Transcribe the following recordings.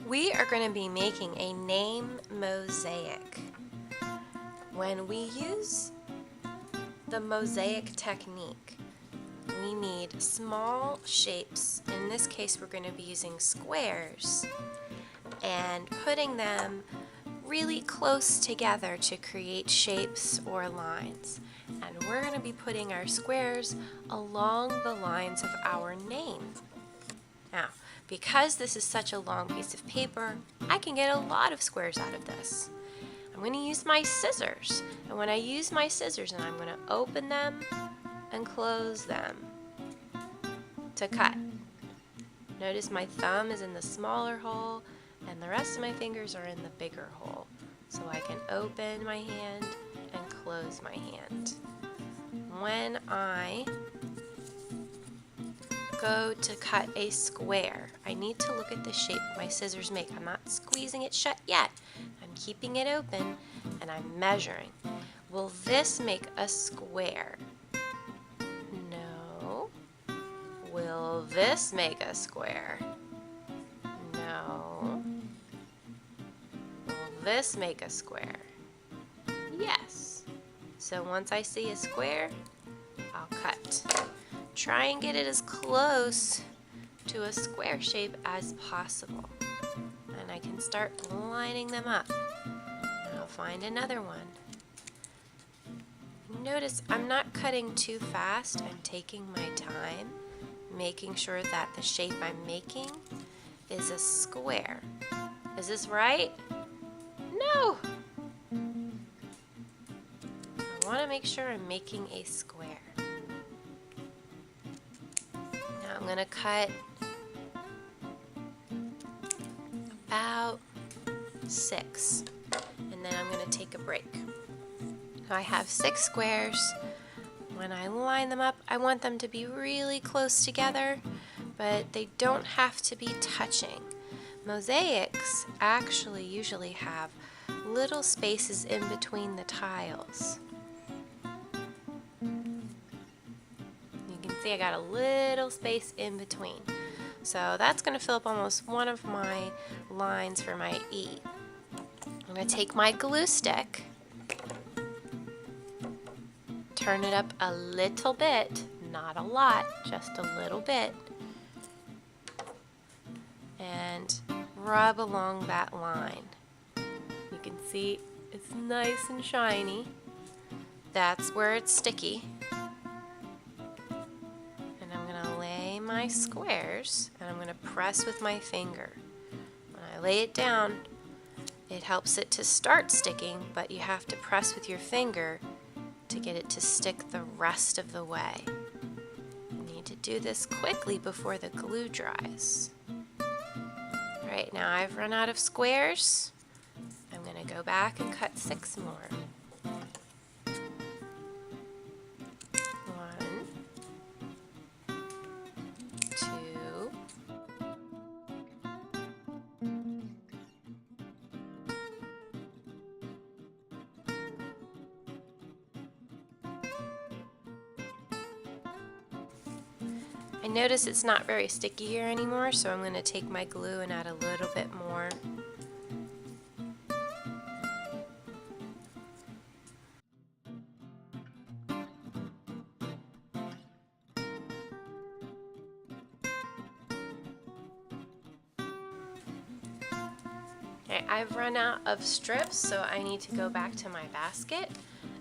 We are going to be making a name mosaic. When we use the mosaic technique, we need small shapes. In this case, we're going to be using squares and putting them really close together to create shapes or lines. And we're going to be putting our squares along the lines of our name. Now, because this is such a long piece of paper, I can get a lot of squares out of this. I'm going to use my scissors, and when I use my scissors, I'm going to open them and close them to cut. Notice my thumb is in the smaller hole and the rest of my fingers are in the bigger hole, so I can open my hand and close my hand. When I go to cut a square, I need to look at the shape my scissors make. I'm not squeezing it shut yet. I'm keeping it open and I'm measuring. Will this make a square? No. Will this make a square? No. Will this make a square? Yes. So once I see a square, I'll cut. Try and get it as close to a square shape as possible. And I can start lining them up. And I'll find another one. Notice I'm not cutting too fast. I'm taking my time, making sure that the shape I'm making is a square. Is this right? No! I want to make sure I'm making a square. Now I'm going to cut about 6, and then I'm going to take a break. Now I have 6 squares. When I line them up, I want them to be really close together, but they don't have to be touching. Mosaics actually usually have little spaces in between the tiles. You can see I got a little space in between. So that's going to fill up almost one of my lines for my E. I'm going to take my glue stick, turn it up a little bit, not a lot, just a little bit, and rub along that line. You can see it's nice and shiny. That's where it's sticky. And I'm going to lay my squares and I'm going to press with my finger. When I lay it down, it helps it to start sticking, but you have to press with your finger to get it to stick the rest of the way. You need to do this quickly before the glue dries. Right, now I've run out of squares. I'm going to go back and cut 6 more. 1, 2, I notice it's not very sticky here anymore, so I'm going to take my glue and add a little bit more. Okay, I've run out of strips, so I need to go back to my basket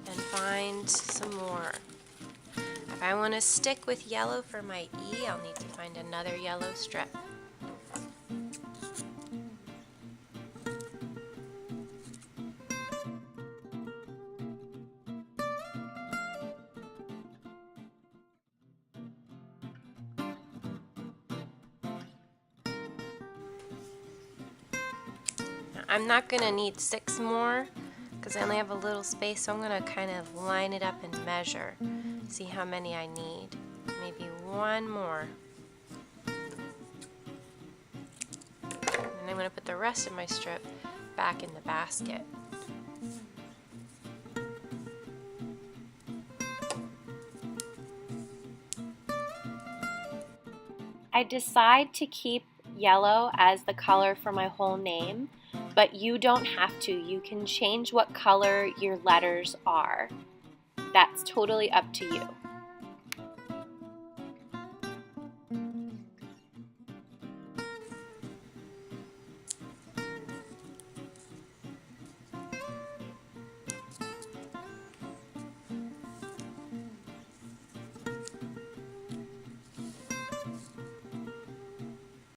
and find some more. If I want to stick with yellow for my E, I'll need to find another yellow strip. Now, I'm not going to need 6 more because I only have a little space, so I'm going to kind of line it up and measure. See how many I need. Maybe 1 more. And I'm going to put the rest of my strip back in the basket. I decide to keep yellow as the color for my whole name, but you don't have to. You can change what color your letters are. That's totally up to you.